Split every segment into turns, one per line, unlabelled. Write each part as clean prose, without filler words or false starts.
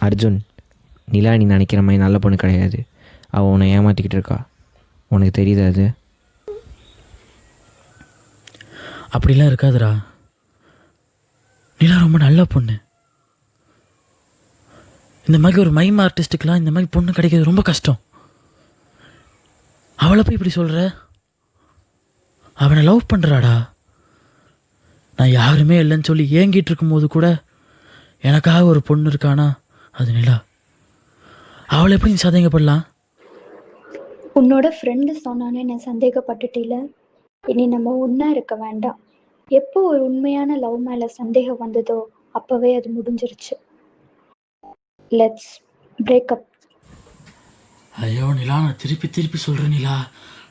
அர்ஜுன், நிலா நீ நினைக்கிற மாதிரி நல்ல பொண்ணு கிடையாது. அவள் உன்னை ஏமாற்றிக்கிட்டு இருக்கா. உனக்கு தெரியுது அது?
அப்படிலாம் இருக்காதுடா. நிலா ரொம்ப நல்ல பொண்ணு. இந்த மாதிரி ஒரு மைம் ஆர்டிஸ்ட்டுக்கெலாம் இந்த மாதிரி பொண்ணு கிடைக்கிறது ரொம்ப கஷ்டம். அவளை போய் இப்படி சொல்கிற? அவனை லவ் பண்ணுறாடா. நான் யாருமே இல்லைன்னு சொல்லி ஏங்கிட்டு இருக்கும்போது கூட எனக்காக ஒரு பொண்ணு இருக்கானா, அது நிலா. அவளை எப்படி நீ சந்தேகப்படலாம்?
உன்னோட ஃப்ரெண்டு சொன்னானே நான் சந்தேகப்பட்டுட்டில. இனி நம்ம ஒன்றா இருக்க வேண்டாம். எப்போ ஒரு உண்மையான லவ் மேலே சந்தேகம் வந்ததோ அப்போவே அது முடிஞ்சிருச்சு. Let's breakup.
ஐயோ நிலா, நான் திருப்பி திருப்பி சொல்கிறேன் நிலா,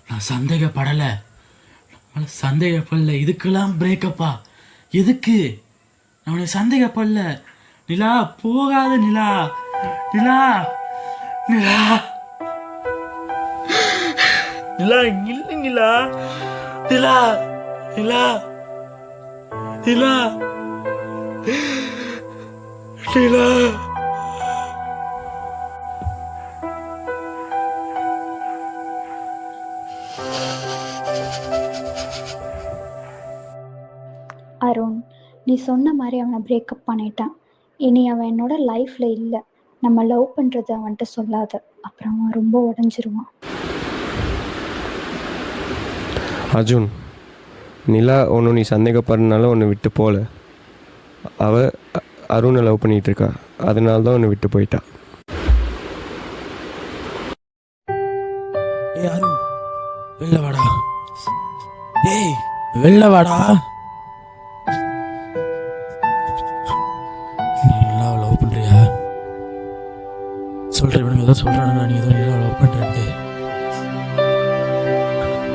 நான் சந்தேகப்படலை. சந்தேகப்படல. இதுக்கெல்லாம் பிரேக்கப்பா? எதுக்கு? நான் உன்னை சந்தேகப்படல நிலா. போகாத நிலா. நிலா நிலா நிலா இல்லை நிலா. நிலா நிலா நிலா நிலா.
அருண், நீ சொன்ன மாதிரி அவனை பிரேக்கப் பண்ணிட்டான். இனி அவன் என்னோட லைஃப்பில் இல்லை. நம்ம லவ் பண்ணுறது அவன்கிட்ட சொல்லாத, அப்புறம் அவன் ரொம்ப உடஞ்சிருவான்.
அர்ஜுன், நிலா ஒன்று நீ சந்தேகப்படுறதுனால ஒன்று விட்டு போகல. அவள் அருணை லவ் பண்ணிகிட்டு இருக்கா. அதனால தான் ஒன்று விட்டு போயிட்டா.
ஏய் அருண், வெளில வாடா. ஏய் வெளில வாடா. நீ நிலாவை லவ் பண்ணுறியா? சொல்கிறேன், இவனுங்க ஏதோ சொல்கிறானுங்க, நீ ஏதோ நிலாவை லவ் பண்ணுறது.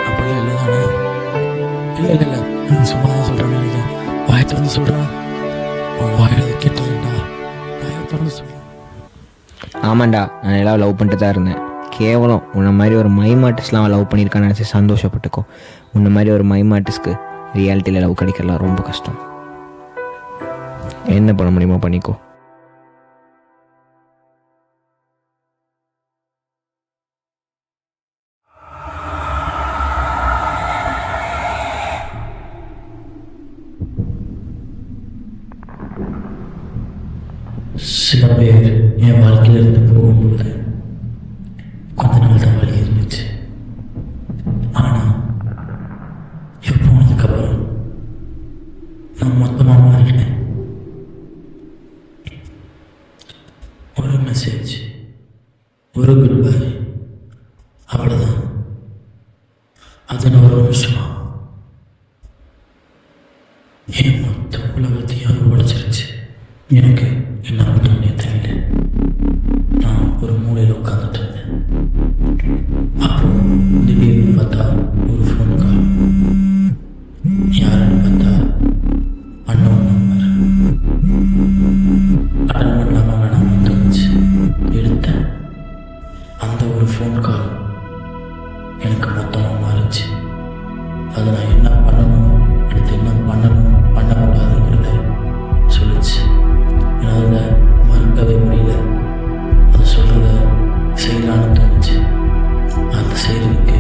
அப்படிலாம் இல்லை தானே? இல்லை இல்லை இல்லை, நான் சும்மா தான் சொல்கிறேன்னு நினைக்கிறேன். வாயை திறந்து சொல்கிறேன். உன் வாயில கேட்டுருந்தா வாயை திறந்து சொல்கிறேன்.
ஆமாண்டா, நான் நிலாவை லவ் பண்ணிட்டு தான் இருந்தேன். கேவலம் உன்னை மாதிரி ஒரு மைம் ஆர்டிஸ்ட்லாம் லவ் பண்ணியிருக்கான்னு நினச்சி சந்தோஷப்பட்டுக்கோ. உன்னை மாதிரி ஒரு மைம் ஆர்டிஸ்ட்க்கு ரியாலிட்டியில் லவ் கிடைக்கலாம் ரொம்ப கஷ்டம். என்ன பண்ண முடியுமோ பண்ணிக்கோ.
சில பேர் என் வாழ்க்கையில் இருந்து போகும்போது கொஞ்ச நாள் தான் வழி இருந்துச்சு. ஆனால் இப்போ போனதுக்கப்புறம் நான் மொத்தமாக மாறிட்டேன். ஒரு மெசேஜ், ஒரு குட் பை, அவ்வளோதான். அதில் ஒரு நிமிஷமா என் மொத்த உலகத்தையும் அது உடைச்சிருச்சு. எனக்கு என்ன பண்ணுறதுனே தெரியல. நான் ஒரு மூலையில் உட்காந்துட்டு இருந்தேன். அப்போ திடீர்னு பார்த்தா ஒரு ஃபோன் கால். யாருன்னு பார்த்தா அன்னோன் நம்பர். அட்டன் பண்ணாமல் வேணாமல் தோணுச்சு. எடுத்தேன். அந்த ஒரு ஃபோன் கால் எனக்கு மொத்தமாக மாறிச்சு. அதை நான் என்ன பண்ணணும், அடுத்து என்ன பண்ணணும், பண்ணக்கூடாதுங்கிறத சொல்லிச்சு. என்னால் மறுக்கவே முடியல. அதை சொல்கிறத செய்யலான்னு தோணுச்சு. அதை செய்கிறதுக்கு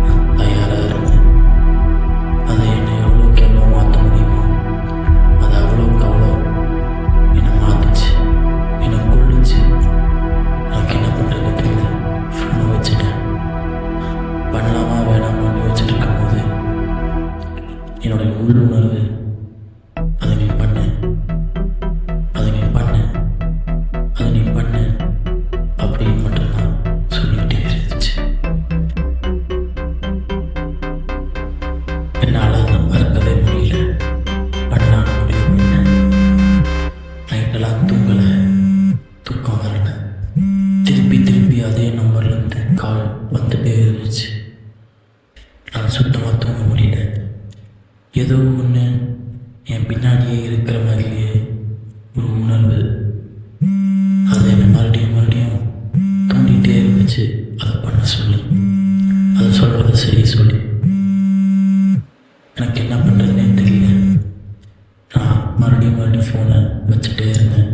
நான் தயாராக இருந்தேன். அதை என்னை எவ்வளோக்கு எவ்வளோ மாற்ற முடியுமோ அதை அவ்வளோக்கு அவ்வளோ என்னை மாற்றுச்சு, என்னை கொள்ளுச்சு. எனக்கு என்ன பண்ணுறதுன்னு தெரியல. ஃபோனை வச்சுட்டேன். பண்ணலாமா வேணாமான்னு வச்சுட்டு இருக்கும்போது என்னுடைய உள்ளுணர்வு அதை நீ பண்ணு, அதை நீ பண்ணு, அதை நீ பண்ணு அப்படின்னு மட்டும்தான் சொல்லிகிட்டே இருந்துச்சு. என்னால் அதை மறக்கவே முடியல. பண்ணான்னு முடிவு பண்ணேன். நைட்டெல்லாம் தூங்கலை, தூக்கம் வரல. திருப்பி திருப்பி அதே நம்பர்லேருந்து கால் வந்துட்டே இருந்துச்சு. நான் சுத்தமாக தூங்க முடியல. ஏதோ ஒன்று என் பின்னாடியே இருக்கிற மாதிரியே ஒரு உணர்வு. அதை என்னை மறுபடியும் மறுபடியும் தூண்டிகிட்டே இருந்துச்சு. அதை பண்ண சொல்லி, அதை சொல்கிறத செய்ய சொல்லி. எனக்கு என்ன பண்ணுறதுனே தெரியல. நான் மறுபடியும் மறுபடியும் ஃபோனை வச்சுட்டே இருந்தேன்.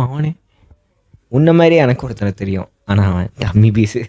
ஆமாம் அவனே. உன்ன மாதிரி எனக்கு ஒருத்தனை தெரியும், ஆனால் அவன் டம்மி பீஸு.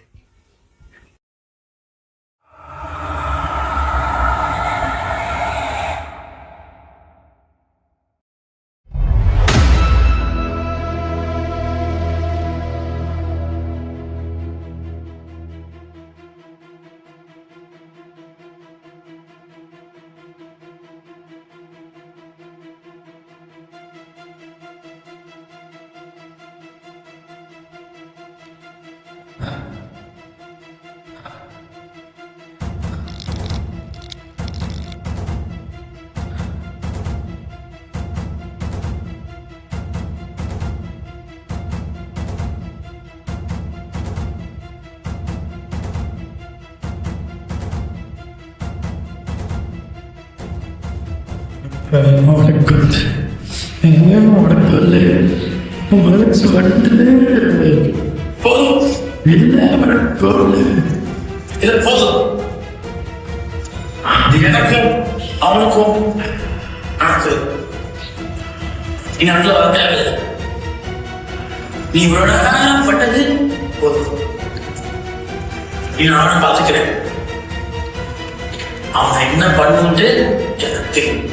உனக்கு போதும் இல்லை இல்லை போதும். எனக்கும் அவனுக்கும் எனக்கு நீ நாட்டில் வர தேவையில்லை. நீ இவ்வளோ நேரம் பட்டது போதும். நீ நானும் பார்த்துக்கிறேன். அவன் என்ன பண்ணுன்ட்டு எனக்கு தெரியும்.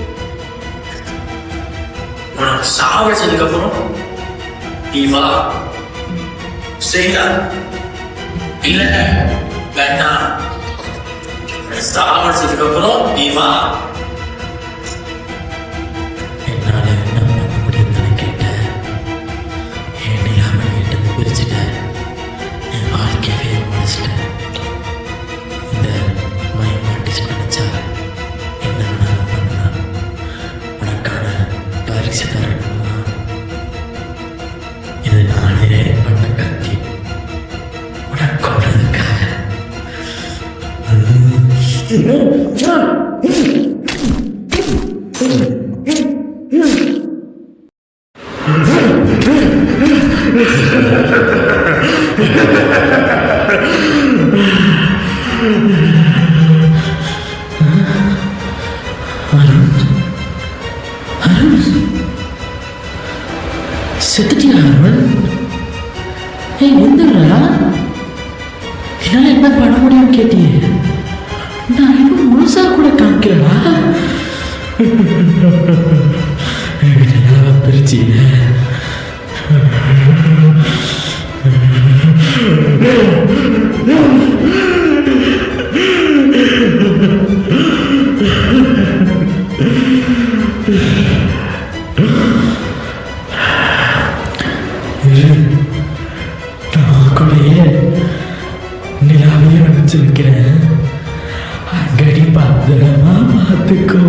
உனக்கு சாவடிச்சதுக்கு அப்புறம் நீ வா செய்யலா இல்ல வேண்டாம். சாவடிச்சதுக்கு அப்புறம் நீ வா. என்னால என்ன பண்ண முடியும்னு கேட்டேன். என் நிலாம கிட்ட பிரிச்சுட்டேன். என் வாழ்க்கையவே முடிச்சிட்டேன். இந்த மைமாட்டிஸ் நினைச்சா என்ன வேணாலும் பண்ணலாம். உனக்கான பரிசு தரணுமா? இது நானே பண்ண கத்தி உனக்கு கொண்டதுக்காக. செத்துட்டியா அருண்? ஏய் வந்துடுறா. என்னால் என்ன பண்ண முடியும் கேட்டியே. நான் இன்னும் முழுசா கூட காமிக்கிறா. பிரிச்சு நாக்குள்ளேயே நிலாவையே நினைச்சு வைக்கிறேன். அங்கடி பத்திரமா பார்த்துக்கோ.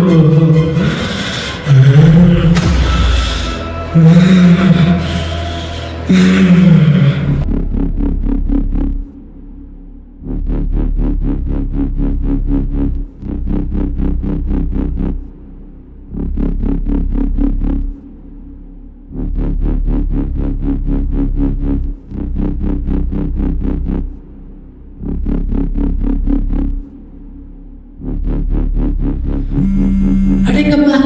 அடேங்கப்பா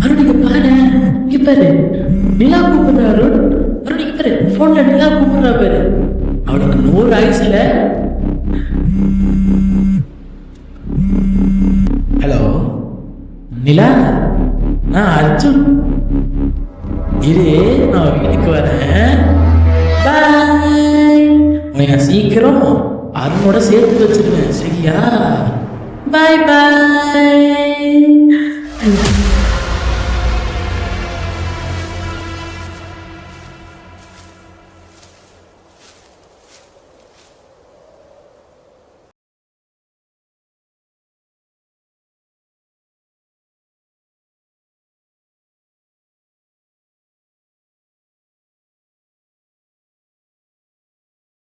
அருண், இங்க பாரு, இங்க பாரு, நிலா கூப்பிடுற அருண். அருண் இங்க பாரு, போன்ல நிலா கூப்பிடுறா பாரு. அவனுக்கு 100 ஆயுசுல. ஹலோ நிலா, நான் அர்ஜுன். இரு, நான் வீட்டுக்கு வரேன். பாய். உன்னை நான் சீக்கிரம் அருணோட சேர்த்து வச்சிருவேன், சரியா? பாய் பாய்.